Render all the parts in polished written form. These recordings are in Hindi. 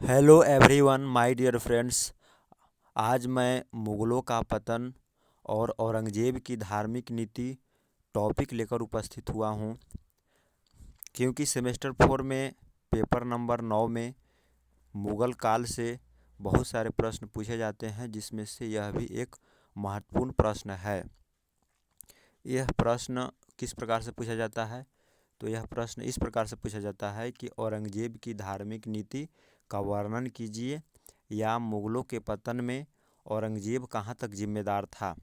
Hello everyone my dear friends. आज मैं मुग़लों का पतन और औरंगज़ेब की धार्मिक नीति टॉपिक लेकर उपस्थित हुआ हूँ, क्योंकि सेमेस्टर 4 में पेपर नंबर 9 में मुग़ल काल से बहुत सारे प्रश्न पूछे जाते हैं, जिसमें से यह भी एक महत्वपूर्ण प्रश्न है। यह प्रश्न किस प्रकार से पूछा जाता है? तो यह प्रश्न इस प्रकार से पूछा जाता है कि औरंगज़ेब की धार्मिक नीति का वर्णन कीजिए, या मुग़लों के पतन में औरंगज़ेब कहाँ तक जिम्मेदार था।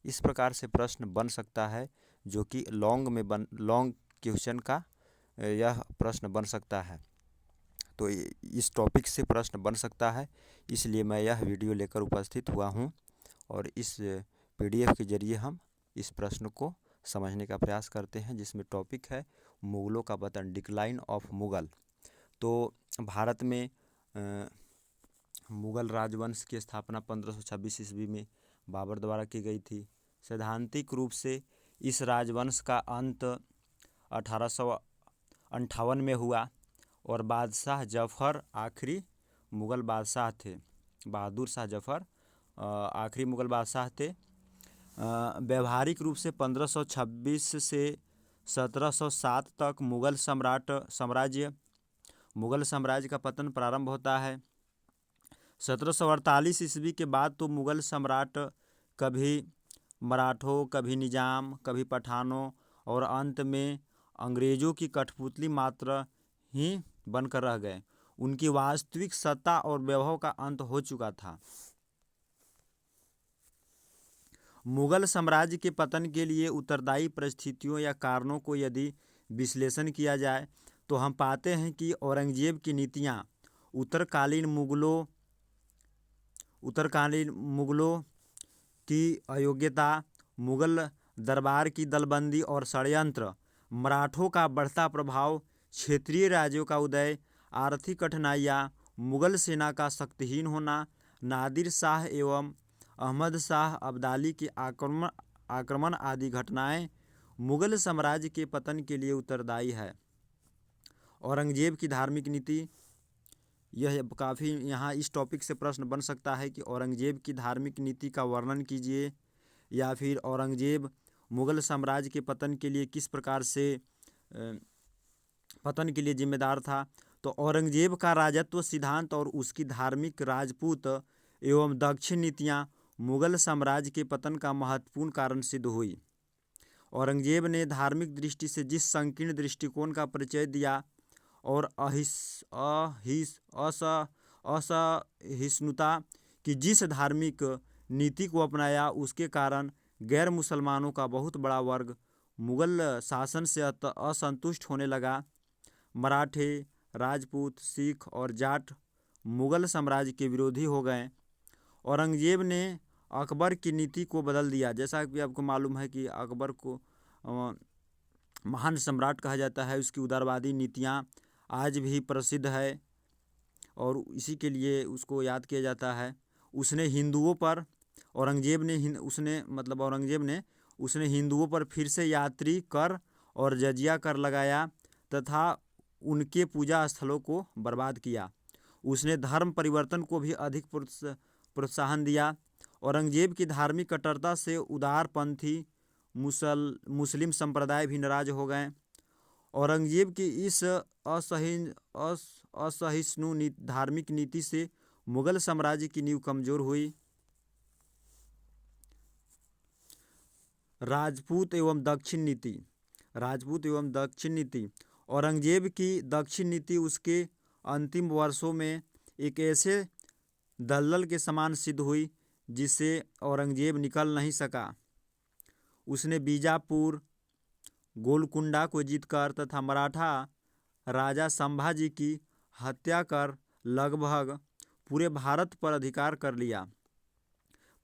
इस प्रकार से प्रश्न बन सकता है, जो कि लॉन्ग क्वेश्चन का यह प्रश्न बन सकता है। तो इस टॉपिक से प्रश्न बन सकता है, इसलिए मैं यह वीडियो लेकर उपस्थित हुआ हूँ और इस पीडीएफ के जरिए हम इस प्रश्न को समझने का प्रयास करते हैं, जिसमें टॉपिक है मुग़लों का पतन, डिक्लाइन ऑफ मुग़ल। तो भारत में मुग़ल राजवंश की स्थापना 1526 ईस्वी में बाबर द्वारा की गई थी। सैद्धांतिक रूप से इस राजवंश का अंत 1858 में हुआ और बादशाह जफ़र आखिरी मुग़ल बादशाह थे। बहादुर शाह जफ़र आखिरी मुग़ल बादशाह थे। व्यवहारिक रूप से 1526 से 1707 तक मुग़ल साम्राज्य का पतन प्रारंभ होता है। 1748 ईस्वी के बाद तो मुग़ल सम्राट कभी मराठों, कभी निजाम, कभी पठानों और अंत में अंग्रेज़ों की कठपुतली मात्र ही बनकर रह गए। उनकी वास्तविक सत्ता और वैभव का अंत हो चुका था। मुग़ल साम्राज्य के पतन के लिए उत्तरदायी परिस्थितियों या कारणों को यदि विश्लेषण किया जाए, तो हम पाते हैं कि औरंगज़ेब की नीतियाँ उत्तरकालीन मुग़लों की अयोग्यता, मुग़ल दरबार की दलबंदी और षड्यंत्र, मराठों का बढ़ता प्रभाव, क्षेत्रीय राज्यों का उदय, आर्थिक कठिनाइयाँ, मुग़ल सेना का शक्तिहीन होना, नादिर शाह एवं अहमद शाह अब्दाली के आक्रमण आदि घटनाएं मुग़ल साम्राज्य के पतन के लिए उत्तरदायी है। औरंगज़ेब की धार्मिक नीति, यह काफ़ी यहाँ इस टॉपिक से प्रश्न बन सकता है कि औरंगज़ेब की धार्मिक नीति का वर्णन कीजिए, या फिर औरंगज़ेब मुग़ल साम्राज्य के पतन के लिए किस प्रकार से पतन के लिए जिम्मेदार था। तो औरंगज़ेब का राजत्व सिद्धांत और उसकी धार्मिक, राजपूत एवं दक्षिण नीतियाँ मुग़ल साम्राज्य के पतन का महत्वपूर्ण कारण सिद्ध हुई। औरंगज़ेब ने धार्मिक दृष्टि से जिस संकीर्ण दृष्टिकोण का परिचय दिया और असहिष्णुता की जिस धार्मिक नीति को अपनाया, उसके कारण गैर मुसलमानों का बहुत बड़ा वर्ग मुग़ल शासन से असंतुष्ट होने लगा। मराठे, राजपूत, सिख और जाट मुग़ल साम्राज्य के विरोधी हो गए। औरंगज़ेब ने अकबर की नीति को बदल दिया। जैसा कि आपको मालूम है कि अकबर को महान सम्राट कहा जाता है। उसकी उदारवादी नीतियाँ आज भी प्रसिद्ध है और इसी के लिए उसको याद किया जाता है। उसने हिंदुओं पर उसने हिंदुओं पर फिर से यात्री कर और जजिया कर लगाया तथा उनके पूजा स्थलों को बर्बाद किया। उसने धर्म परिवर्तन को भी अधिक प्रोत्साहन दिया। औरंगज़ेब की धार्मिक कट्टरता से उदारपंथी मुस्लिम संप्रदाय भी नाराज हो गए। औरंगज़ेब की इस असहिष्णु धार्मिक नीति से मुग़ल साम्राज्य की नींव कमज़ोर हुई। राजपूत एवं दक्षिण नीति। औरंगज़ेब की दक्षिण नीति उसके अंतिम वर्षों में एक ऐसे दलदल के समान सिद्ध हुई जिससे औरंगज़ेब निकल नहीं सका। उसने बीजापुर, गोलकुंडा को जीतकर तथा मराठा राजा संभाजी की हत्या कर लगभग पूरे भारत पर अधिकार कर लिया।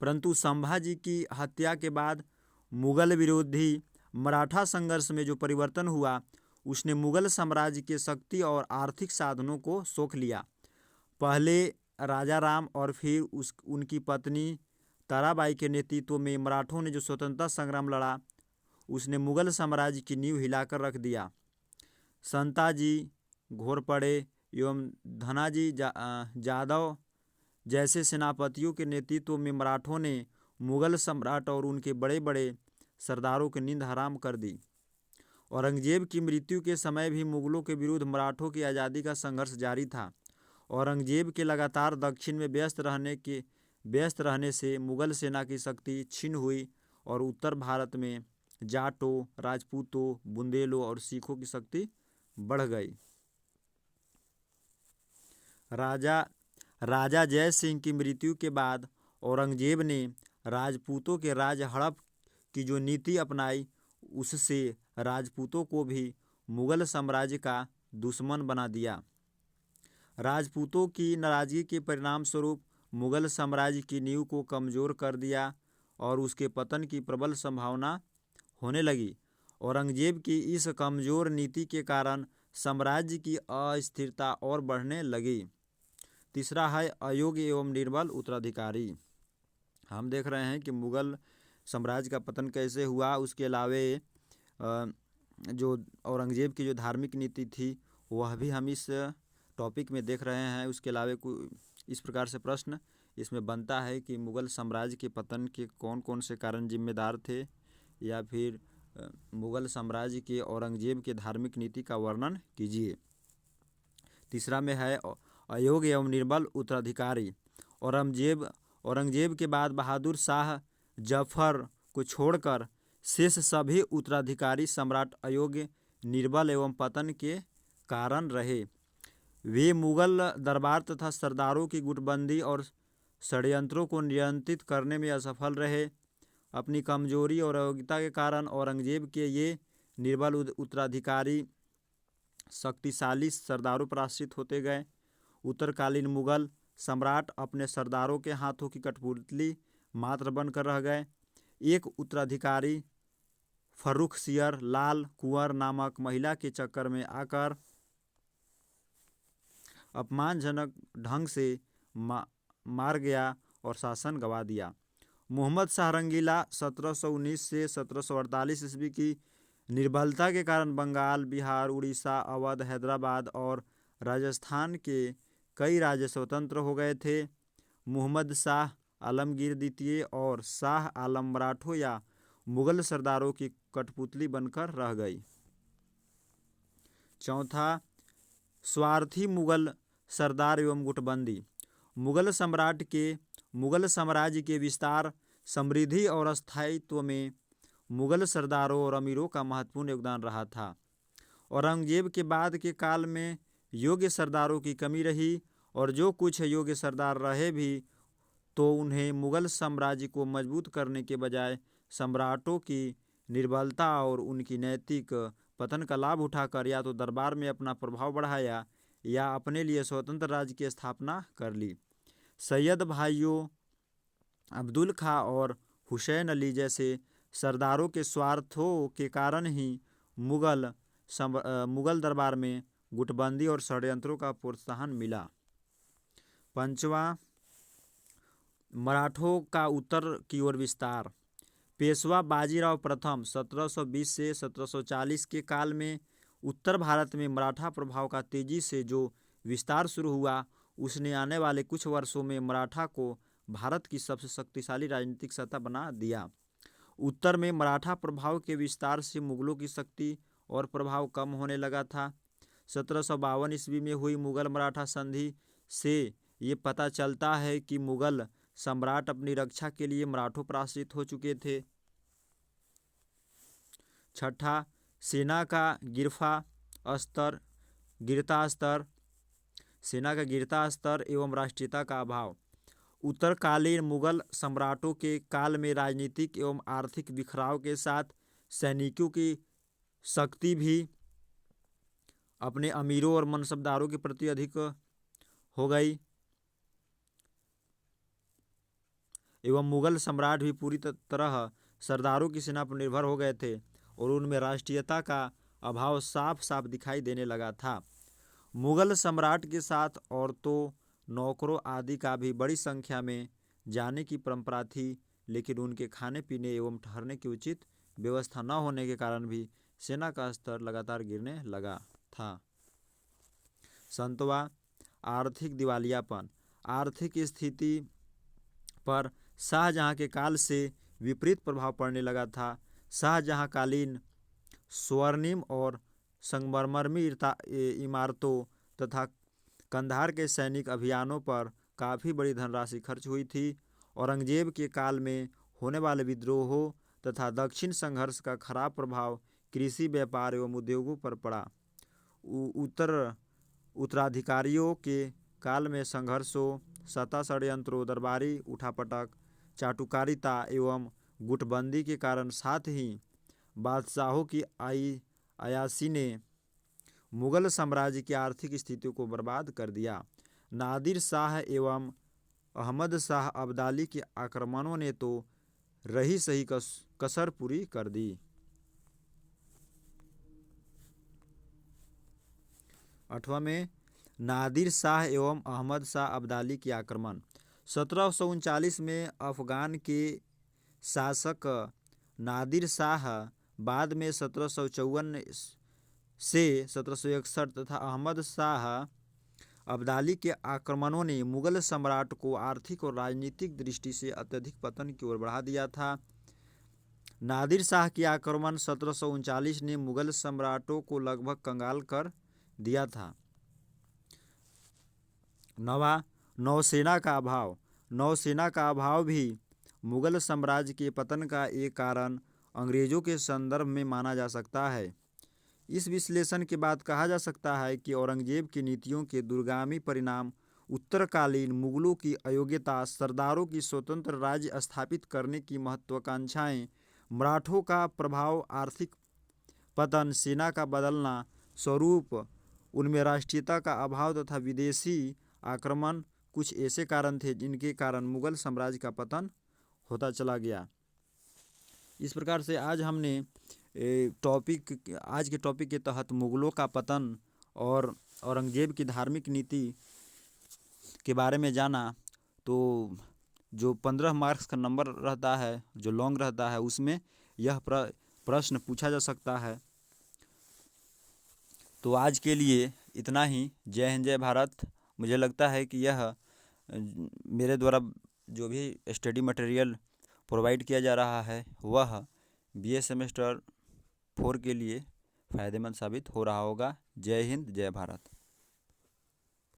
परंतु संभाजी की हत्या के बाद मुग़ल विरोधी मराठा संघर्ष में जो परिवर्तन हुआ, उसने मुग़ल साम्राज्य के शक्ति और आर्थिक साधनों को सोख लिया। पहले राजा राम और फिर उनकी पत्नी ताराबाई के नेतृत्व में मराठों ने जो स्वतंत्रता संग्राम लड़ा, उसने मुग़ल साम्राज्य की नींव हिलाकर रख दिया। संताजी, घोरपड़े, एवं धनाजी जादव जैसे सेनापतियों के नेतृत्व में मराठों ने मुगल सम्राट और उनके बड़े बड़े सरदारों की नींद हराम कर दी। औरंगजेब की मृत्यु के समय भी मुगलों के विरुद्ध मराठों की आज़ादी का संघर्ष जारी था। औरंगजेब के लगातार दक्षिण में व्यस्त रहने से मुगल सेना की शक्ति क्षीण हुई और उत्तर भारत में जाटों, राजपूतों, बुंदेलों और सिखों की शक्ति बढ़ गई। राजा जय सिंह की मृत्यु के बाद औरंगजेब ने राजपूतों के राज हड़प की जो नीति अपनाई, उससे राजपूतों को भी मुगल साम्राज्य का दुश्मन बना दिया। राजपूतों की नाराजगी के परिणाम स्वरूप मुगल साम्राज्य की नींव को कमजोर कर दिया और उसके पतन की प्रबल संभावना होने लगी। औरंगजेब की इस कमजोर नीति के कारण साम्राज्य की अस्थिरता और बढ़ने लगी। तीसरा है अयोग्य एवं निर्बल उत्तराधिकारी। हम देख रहे हैं कि मुगल साम्राज्य का पतन कैसे हुआ। उसके अलावे जो औरंगजेब की जो धार्मिक नीति थी वह भी हम इस टॉपिक में देख रहे हैं। उसके अलावे इस प्रकार से प्रश्न इसमें बनता है कि मुगल साम्राज्य के पतन के कौन कौन से कारण जिम्मेदार थे, या फिर मुगल साम्राज्य के औरंगजेब के धार्मिक नीति का वर्णन कीजिए। तीसरा में है अयोग्य एवं निर्बल उत्तराधिकारी। औरंगजेब के बाद बहादुर शाह जफर को छोड़कर शेष सभी उत्तराधिकारी सम्राट अयोग्य, निर्बल एवं पतन के कारण रहे। वे मुगल दरबार तथा सरदारों की गुटबंदी और षड्यंत्रों को नियंत्रित करने में असफल रहे। अपनी कमजोरी और अयोग्यता के कारण औरंगजेब के ये निर्बल उत्तराधिकारी शक्तिशाली सरदारों पर आश्रित होते गए। उत्तरकालीन मुगल सम्राट अपने सरदारों के हाथों की कठपुतली मात्र बनकर रह गए। एक उत्तराधिकारी फर्रुखसियर लाल कुंवर नामक महिला के चक्कर में आकर अपमानजनक ढंग से मार गया और शासन गंवा दिया। मोहम्मद शाह रंगीला 1719 से 1748 ईस्वी की निर्बलता के कारण बंगाल, बिहार, उड़ीसा, अवध, हैदराबाद और राजस्थान के कई राज्य स्वतंत्र हो गए थे। मोहम्मद शाह आलमगीर द्वितीय और शाह आलम मराठों या मुगल सरदारों की कठपुतली बनकर रह गई। चौथा, स्वार्थी मुगल सरदार एवं गुटबंदी। मुगल साम्राज्य के विस्तार, समृद्धि और स्थायित्व में मुगल सरदारों और अमीरों का महत्वपूर्ण योगदान रहा था। औरंगजेब के बाद के काल में योग्य सरदारों की कमी रही, और जो कुछ योग्य सरदार रहे भी तो उन्हें मुगल साम्राज्य को मजबूत करने के बजाय सम्राटों की निर्बलता और उनकी नैतिक पतन का लाभ उठाकर या तो दरबार में अपना प्रभाव बढ़ाया या अपने लिए स्वतंत्र राज्य की स्थापना कर ली। सैयद भाइयों अब्दुल खां और हुसैन अली जैसे सरदारों के स्वार्थों के कारण ही मुगल दरबार में गुटबंदी और षड्यंत्रों का प्रोत्साहन मिला। पांचवा, मराठों का उत्तर की ओर विस्तार। पेशवा बाजीराव प्रथम 1720 से 1740 के काल में उत्तर भारत में मराठा प्रभाव का तेजी से जो विस्तार शुरू हुआ, उसने आने वाले कुछ वर्षों में मराठा को भारत की सबसे शक्तिशाली राजनीतिक सत्ता बना दिया। उत्तर में मराठा प्रभाव के विस्तार से मुगलों की शक्ति और प्रभाव कम होने लगा था। 1752 ईस्वी में हुई मुगल मराठा संधि से ये पता चलता है कि मुगल सम्राट अपनी रक्षा के लिए मराठों पर आश्रित हो चुके थे। छठा, सेना का गिरता स्तर एवं राष्ट्रीयता का अभाव। उत्तरकालीन मुगल सम्राटों के काल में राजनीतिक एवं आर्थिक बिखराव के साथ सैनिकों की शक्ति भी अपने अमीरों और मनसबदारों के प्रति अधिक हो गई, एवं मुगल सम्राट भी पूरी तरह सरदारों की सेना पर निर्भर हो गए थे और उनमें राष्ट्रीयता का अभाव साफ साफ दिखाई देने लगा था। मुगल सम्राट के साथ औरतों, नौकरों आदि का भी बड़ी संख्या में जाने की परंपरा थी, लेकिन उनके खाने पीने एवं ठहरने की उचित व्यवस्था न होने के कारण भी सेना का स्तर लगातार गिरने लगा था। 7वां आर्थिक दिवालियापन। आर्थिक स्थिति पर शाहजहां के काल से विपरीत प्रभाव पड़ने लगा था। शाहजहांकालीन स्वर्णिम और संगमरमरी इमारतों तथा कंधार के सैनिक अभियानों पर काफ़ी बड़ी धनराशि खर्च हुई थी। औरंगजेब के काल में होने वाले विद्रोहों तथा दक्षिण संघर्ष का खराब प्रभाव कृषि, व्यापार एवं उद्योगों पर पड़ा। उत्तराधिकारियों के काल में संघर्षों, सत्ता षड्यंत्रों, दरबारी उठापटक, चाटुकारिता एवं गुटबंदी के कारण, साथ ही बादशाहों की अयाशी ने मुगल साम्राज्य की आर्थिक स्थिति को बर्बाद कर दिया। नादिर शाह एवं अहमद शाह अब्दाली के आक्रमणों ने तो रही सही कसर पूरी कर दी। 8वां में नादिर शाह एवं अहमद शाह अब्दाली के आक्रमण। 1739 में अफगान के शासक नादिर शाह बाद में 1754 से 1761 तथा अहमद शाह अब्दाली के आक्रमणों ने मुगल सम्राट को आर्थिक और राजनीतिक दृष्टि से अत्यधिक पतन की ओर बढ़ा दिया था। नादिर शाह के आक्रमण 1739 ने मुगल सम्राटों को लगभग कंगाल कर दिया था। 9वां नौसेना का अभाव। नौसेना का अभाव भी मुगल साम्राज्य के पतन का एक कारण अंग्रेजों के संदर्भ में माना जा सकता है। इस विश्लेषण के बाद कहा जा सकता है कि औरंगजेब की नीतियों के दूरगामी परिणाम, उत्तरकालीन मुगलों की अयोग्यता, सरदारों की स्वतंत्र राज्य स्थापित करने की महत्वाकांक्षाएं, मराठों का प्रभाव, आर्थिक पतन, सेना का बदलना स्वरूप, उनमें राष्ट्रीयता का अभाव तथा विदेशी आक्रमण कुछ ऐसे कारण थे जिनके कारण मुगल साम्राज्य का पतन होता चला गया। इस प्रकार से आज के टॉपिक के तहत मुगलों का पतन और औरंगजेब की धार्मिक नीति के बारे में जाना। तो जो 15 मार्क्स का नंबर रहता है, जो लॉन्ग रहता है, उसमें यह प्रश्न पूछा जा सकता है। तो आज के लिए इतना ही। जय हिंद, जय भारत। मुझे लगता है कि यह मेरे द्वारा जो भी स्टडी मटेरियल प्रोवाइड किया जा रहा है वह BA सेमेस्टर 4 के लिए फ़ायदेमंद साबित हो रहा होगा। जय हिंद, जय भारत।